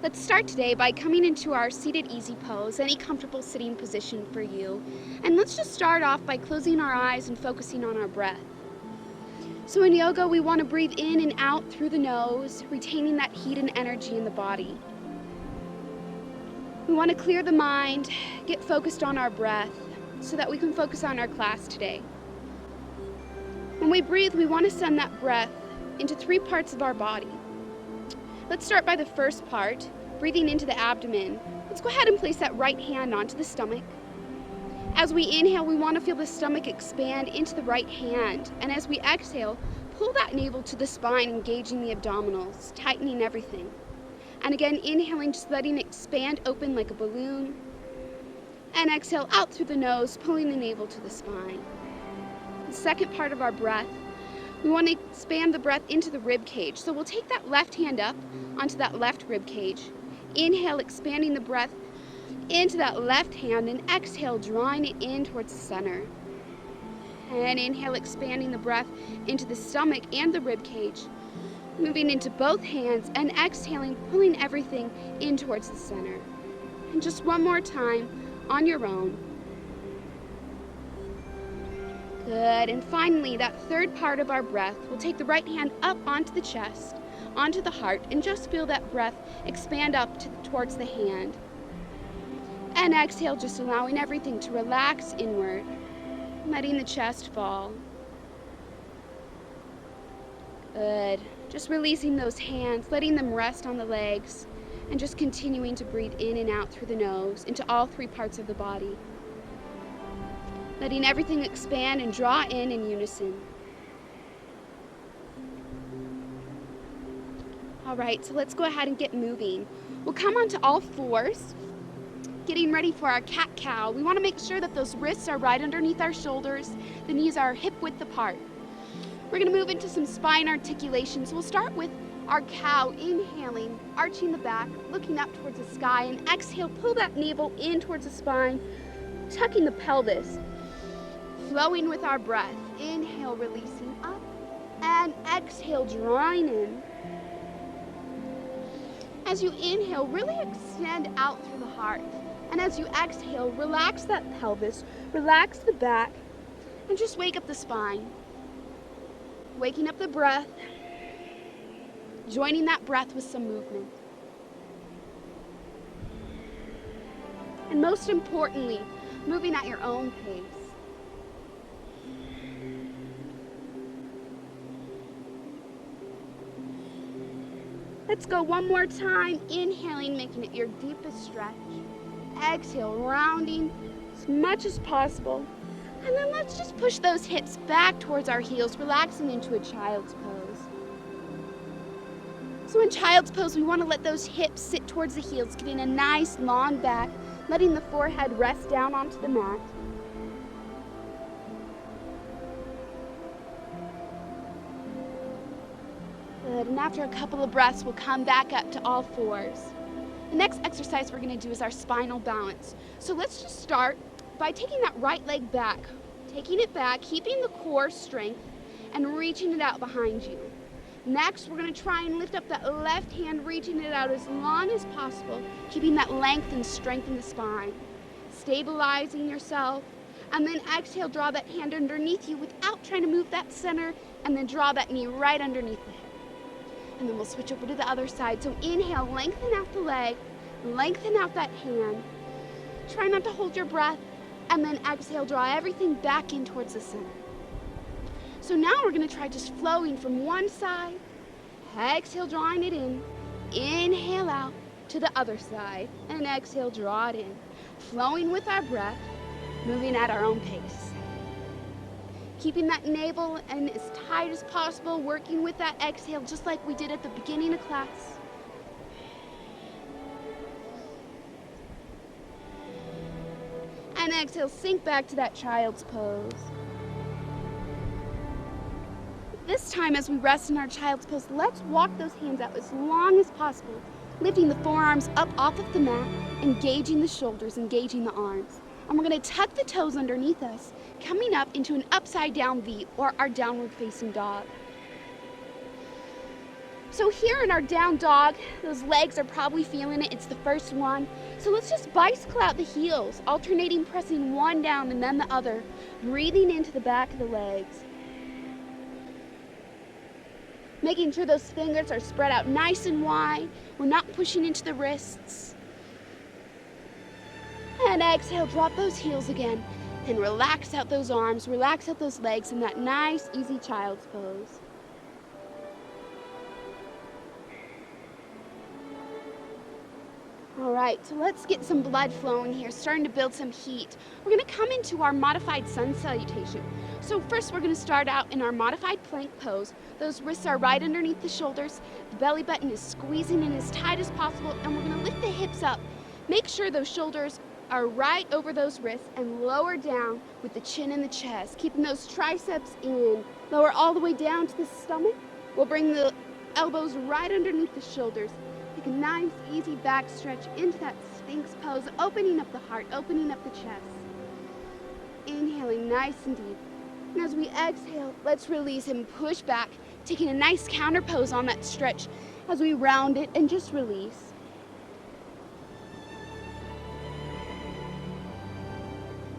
Let's start today by coming into our seated easy pose, any comfortable sitting position for you. And let's just start off by closing our eyes and focusing on our breath. So in yoga, we want to breathe in and out through the nose, retaining that heat and energy in the body. We want to clear the mind, get focused on our breath, so that we can focus on our class today. When we breathe, we want to send that breath into 3 parts of our body. Let's start by the first part, breathing into the abdomen. Let's go ahead and place that right hand onto the stomach. As we inhale, we want to feel the stomach expand into the right hand. And as we exhale, pull that navel to the spine, engaging the abdominals, tightening everything. And again, inhaling, just letting it expand open like a balloon. And exhale out through the nose, pulling the navel to the spine. The second part of our breath, we want to expand the breath into the rib cage. So we'll take that left hand up onto that left rib cage. Inhale, expanding the breath into that left hand, and exhale, drawing it in towards the center. And inhale, expanding the breath into the stomach and the rib cage, moving into both hands, and exhaling, pulling everything in towards the center. And just one more time on your own. Good, and finally, that third part of our breath, we'll take the right hand up onto the chest, onto the heart, and just feel that breath expand up towards the hand. And exhale, just allowing everything to relax inward, letting the chest fall. Good, just releasing those hands, letting them rest on the legs, and just continuing to breathe in and out through the nose into all 3 parts of the body. Letting everything expand and draw in unison. All right, so let's go ahead and get moving. We'll come onto all 4s, getting ready for our cat-cow. We want to make sure that those wrists are right underneath our shoulders, the knees are hip-width apart. We're going to move into some spine articulations. We'll start with our cow, inhaling, arching the back, looking up towards the sky, and exhale, pull that navel in towards the spine, tucking the pelvis. Flowing with our breath. Inhale, releasing up, and exhale, drawing in. As you inhale, really extend out through the heart. And as you exhale, relax that pelvis, relax the back, and just wake up the spine. Waking up the breath, joining that breath with some movement. And most importantly, moving at your own pace. Let's go one more time, inhaling, making it your deepest stretch. Exhale, rounding as much as possible. And then let's just push those hips back towards our heels, relaxing into a child's pose. So in child's pose, we want to let those hips sit towards the heels, getting a nice long back, letting the forehead rest down onto the mat. Good, and after a couple of breaths, we'll come back up to all 4s. The next exercise we're going to do is our spinal balance. So let's just start by taking that right leg back, taking it back, keeping the core strength, and reaching it out behind you. Next, we're going to try and lift up that left hand, reaching it out as long as possible, keeping that length and strength in the spine. Stabilizing yourself, and then exhale, draw that hand underneath you without trying to move that center, and then draw that knee right underneath the hip. And then we'll switch over to the other side. So inhale, lengthen out the leg, lengthen out that hand. Try not to hold your breath, and then exhale, draw everything back in towards the center. So now we're going to try just flowing from one side, exhale, drawing it in, inhale out to the other side, and exhale, draw it in. Flowing with our breath, moving at our own pace. Keeping that navel and as tight as possible, working with that exhale just like we did at the beginning of class. And exhale, sink back to that child's pose. This time as we rest in our child's pose, let's walk those hands out as long as possible, lifting the forearms up off of the mat, engaging the shoulders, engaging the arms. And we're going to tuck the toes underneath us, coming up into an upside down V, or our downward facing dog. So here in our down dog, those legs are probably feeling it. It's the first one. So let's just bicycle out the heels, alternating pressing one down and then the other, breathing into the back of the legs. Making sure those fingers are spread out nice and wide. We're not pushing into the wrists. And exhale, drop those heels again. And relax out those arms, relax out those legs in that nice, easy child's pose. All right, so let's get some blood flowing here, starting to build some heat. We're gonna come into our modified sun salutation. So first we're gonna start out in our modified plank pose. Those wrists are right underneath the shoulders. The belly button is squeezing in as tight as possible, and we're gonna lift the hips up. Make sure those shoulders are right over those wrists and lower down with the chin in the chest, keeping those triceps in. Lower all the way down to the stomach. We'll bring the elbows right underneath the shoulders. Take a nice, easy back stretch into that Sphinx pose, opening up the heart, opening up the chest. Inhaling nice and deep. And as we exhale, let's release and push back, taking a nice counter pose on that stretch as we round it and just release.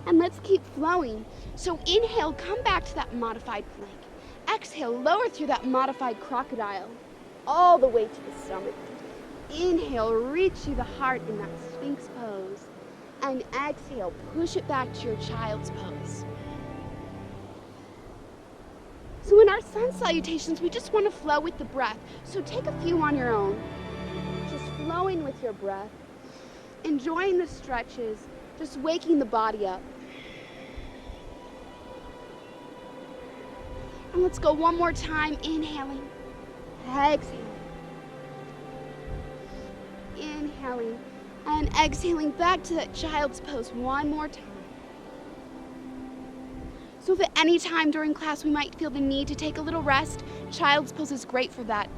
And let's keep flowing. So inhale, come back to that modified plank. Exhale, lower through that modified crocodile, all the way to the stomach. Inhale, reach through the heart in that Sphinx pose. And exhale, push it back to your child's pose. So in our sun salutations, we just want to flow with the breath. So take a few on your own. Just flowing with your breath. Enjoying the stretches, just waking the body up. And let's go one more time, inhaling, exhaling. Inhaling and exhaling back to that child's pose one more time. So if at any time during class we might feel the need to take a little rest, child's pose is great for that.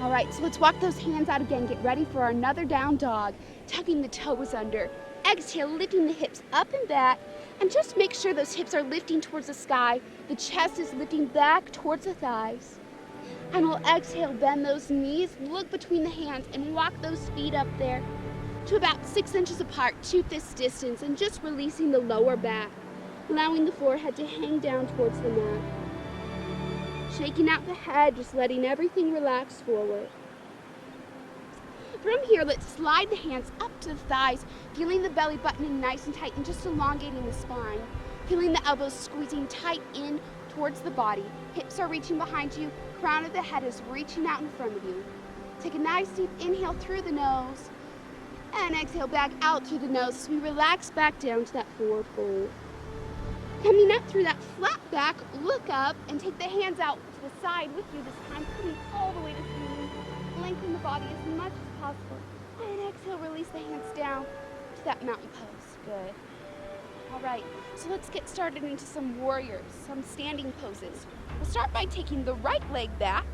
All right, so let's walk those hands out again. Get ready for another down dog, tucking the toes under. Exhale, lifting the hips up and back, and just make sure those hips are lifting towards the sky. The chest is lifting back towards the thighs. And we'll exhale, bend those knees, look between the hands, and walk those feet up there to about 6 inches apart to this distance, and just releasing the lower back, allowing the forehead to hang down towards the mat. Shaking out the head, just letting everything relax forward. From here, let's slide the hands up to the thighs, feeling the belly button in nice and tight and just elongating the spine. Feeling the elbows squeezing tight in towards the body. Hips are reaching behind you. Crown of the head is reaching out in front of you. Take a nice deep inhale through the nose and exhale back out through the nose as we relax back down to that forward fold. Coming up through that flat back, look up and take the hands out to the side with you this time, coming all the way to ceiling. Lengthen the body as much as possible. And exhale, release the hands down to that mountain pose. Good. All right, so let's get started into some warriors, some standing poses. We'll start by taking the right leg back.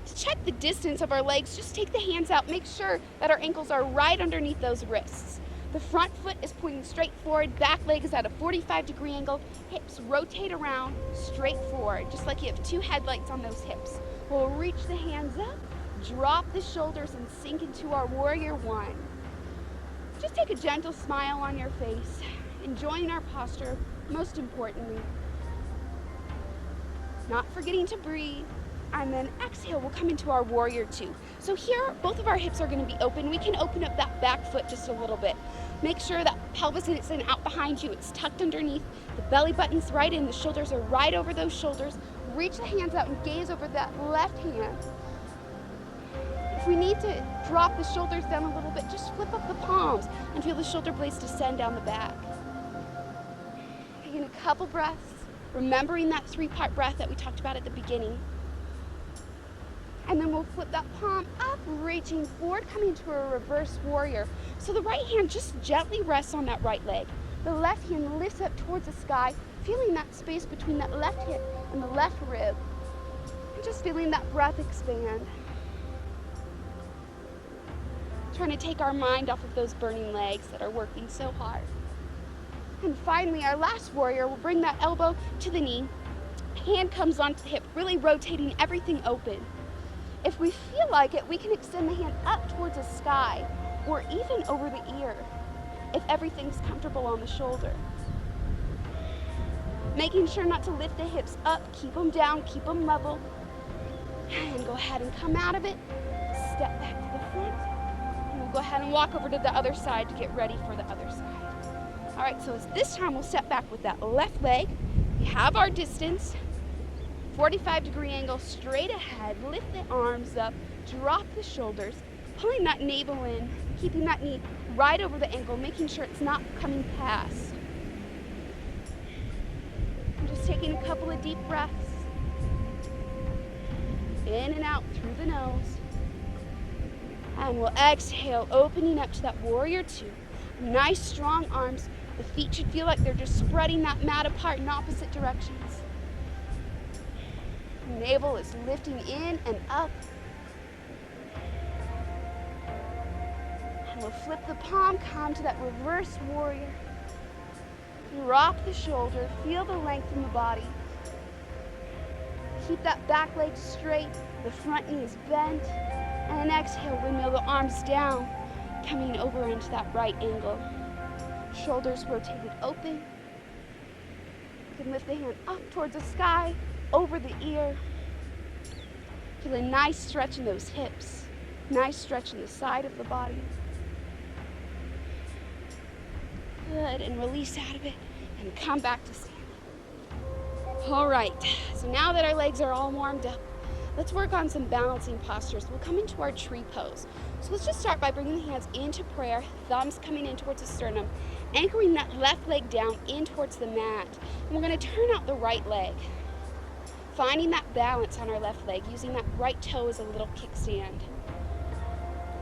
To check the distance of our legs, just take the hands out. Make sure that our ankles are right underneath those wrists. The front foot is pointing straight forward, back leg is at a 45-degree angle, hips rotate around straight forward, just like you have two headlights on those hips. We'll reach the hands up, drop the shoulders, and sink into our warrior one. Just take a gentle smile on your face, enjoying our posture, most importantly. Not forgetting to breathe. And then exhale, we'll come into our warrior two. So here, both of our hips are gonna be open. We can open up that back foot just a little bit. Make sure that pelvis isn't out behind you. It's tucked underneath. The belly button's right in. The shoulders are right over those shoulders. Reach the hands out and gaze over that left hand. If we need to drop the shoulders down a little bit, just flip up the palms and feel the shoulder blades descend down the back. Taking a couple breaths, remembering that 3-part breath that we talked about at the beginning. And then we'll flip that palm up, reaching forward, coming to a reverse warrior. So the right hand just gently rests on that right leg. The left hand lifts up towards the sky, feeling that space between that left hip and the left rib. And just feeling that breath expand. Trying to take our mind off of those burning legs that are working so hard. And finally, our last warrior will bring that elbow to the knee. hand comes onto the hip, really rotating everything open. If we feel like it, we can extend the hand up towards the sky or even over the ear if everything's comfortable on the shoulder. Making sure not to lift the hips up, keep them down, keep them level. And go ahead and come out of it, step back to the front, and we'll go ahead and walk over to the other side to get ready for the other side. All right, so this time we'll step back with that left leg. We have our distance, 45-degree angle straight ahead, lift the arms up, drop the shoulders, pulling that navel in, keeping that knee right over the ankle, making sure it's not coming past. I'm just taking a couple of deep breaths. In and out through the nose. And we'll exhale, opening up to that warrior two. Nice strong arms. The feet should feel like they're just spreading that mat apart in opposite directions. Navel is lifting in and up. And we'll flip the palm, come to that reverse warrior. Drop the shoulder, feel the length in the body. Keep that back leg straight, the front knee is bent, and exhale, windmill the arms down, coming over into that right angle. Shoulders rotated open. You can lift the hand up towards the sky, over the ear. Feel a nice stretch in those hips, nice stretch in the side of the body. Good, and release out of it, and come back to standing. All right, so now that our legs are all warmed up, let's work on some balancing postures. We'll come into our tree pose. So let's just start by bringing the hands into prayer, thumbs coming in towards the sternum, anchoring that left leg down in towards the mat. And we're gonna turn out the right leg, finding that balance on our left leg, using that right toe as a little kickstand.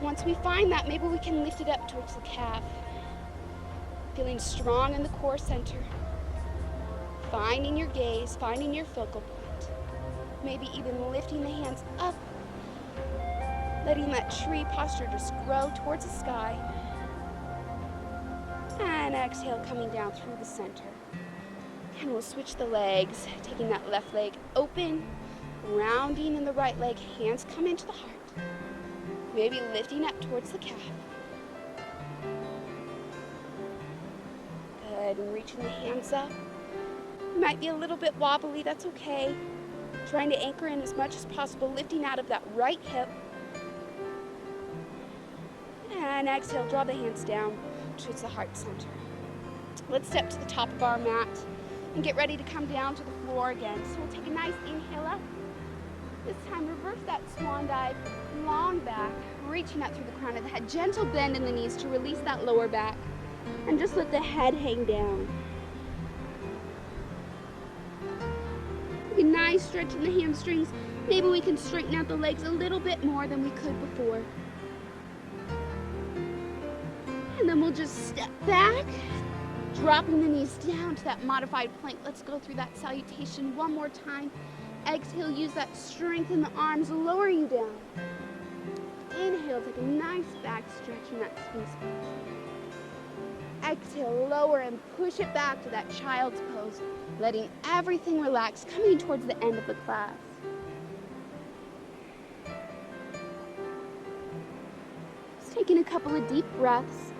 Once we find that, maybe we can lift it up towards the calf, feeling strong in the core center. Finding your gaze, finding your focal point. Maybe even lifting the hands up, letting that tree posture just grow towards the sky. And exhale, coming down through the center. And we'll switch the legs, taking that left leg open, rounding in the right leg, hands come into the heart. Maybe lifting up towards the calf. Good, and reaching the hands up. Might be a little bit wobbly, that's okay. Trying to anchor in as much as possible, lifting out of that right hip. And exhale, draw the hands down towards the heart center. Let's step to the top of our mat and get ready to come down to the floor again. So we'll take a nice inhale up. This time reverse that swan dive, long back, reaching up through the crown of the head. Gentle bend in the knees to release that lower back. And just let the head hang down. A nice stretch in the hamstrings. Maybe we can straighten out the legs a little bit more than we could before. And then we'll just step back, dropping the knees down to that modified plank. Let's go through that salutation one more time. Exhale, use that strength in the arms, lower you down. Inhale, take a nice back stretch in that space pose. Exhale, lower and push it back to that child's pose, letting everything relax, coming towards the end of the class. Just taking a couple of deep breaths.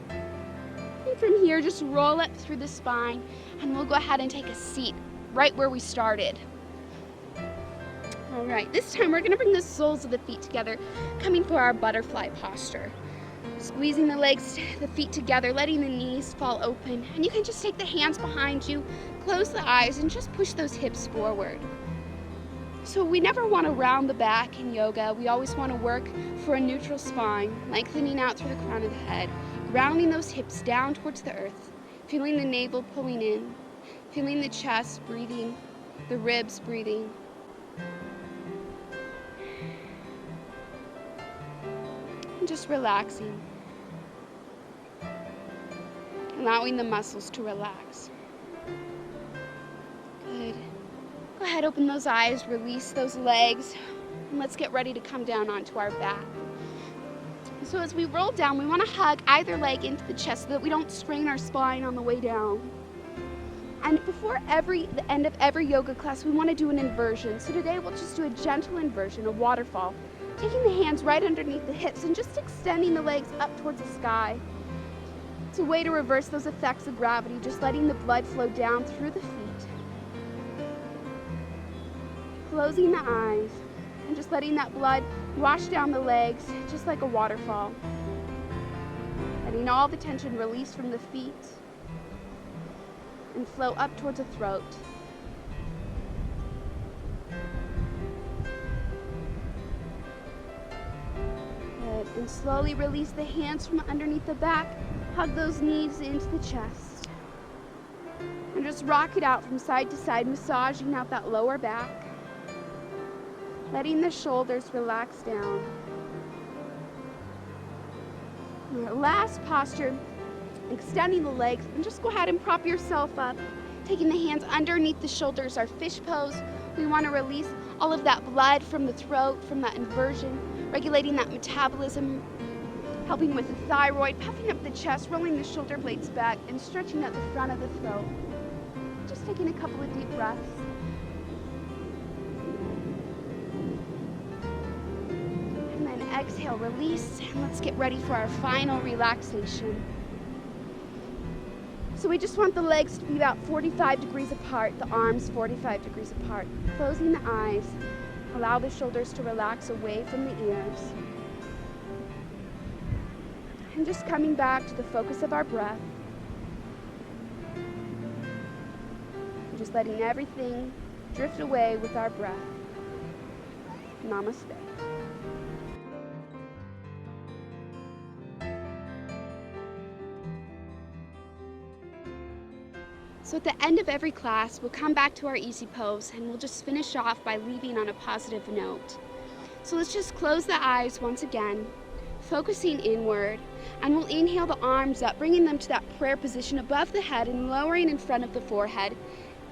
And from here, just roll up through the spine, and we'll go ahead and take a seat right where we started. All right, this time we're gonna bring the soles of the feet together, coming for our butterfly posture. Squeezing the legs, the feet together, letting the knees fall open. And you can just take the hands behind you, close the eyes, and just push those hips forward. So we never want to round the back in yoga. We always want to work for a neutral spine, lengthening out through the crown of the head, rounding those hips down towards the earth, feeling the navel pulling in, feeling the chest breathing, the ribs breathing. Just relaxing, allowing the muscles to relax. Good. Go ahead, open those eyes, release those legs, and let's get ready to come down onto our back. So as we roll down, we want to hug either leg into the chest so that we don't strain our spine on the way down. And before the end of every yoga class, we want to do an inversion. So today we'll just do a gentle inversion, a waterfall. Taking the hands right underneath the hips and just extending the legs up towards the sky. It's a way to reverse those effects of gravity, just letting the blood flow down through the feet. Closing the eyes and just letting that blood wash down the legs, just like a waterfall. Letting all the tension release from the feet and flow up towards the throat. Good. And slowly release the hands from underneath the back. Hug those knees into the chest. And just rock it out from side to side, massaging out that lower back. Letting the shoulders relax down. Our last posture, extending the legs, and just go ahead and prop yourself up. Taking the hands underneath the shoulders, our fish pose. We want to release all of that blood from the throat, from that inversion, regulating that metabolism, helping with the thyroid, puffing up the chest, rolling the shoulder blades back, and stretching out the front of the throat. Just taking a couple of deep breaths. And then exhale, release, and let's get ready for our final relaxation. So we just want the legs to be about 45 degrees apart, the arms 45 degrees apart. Closing the eyes, allow the shoulders to relax away from the ears. And just coming back to the focus of our breath. And just letting everything drift away with our breath. Namaste. So at the end of every class, we'll come back to our easy pose and we'll just finish off by leaving on a positive note. So let's just close the eyes once again, focusing inward, and we'll inhale the arms up, bringing them to that prayer position above the head and lowering in front of the forehead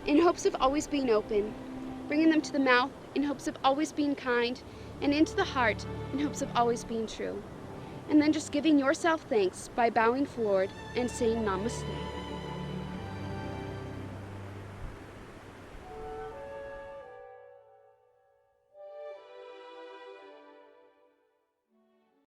in hopes of always being open, bringing them to the mouth in hopes of always being kind, and into the heart in hopes of always being true. And then just giving yourself thanks by bowing forward and saying Namaste.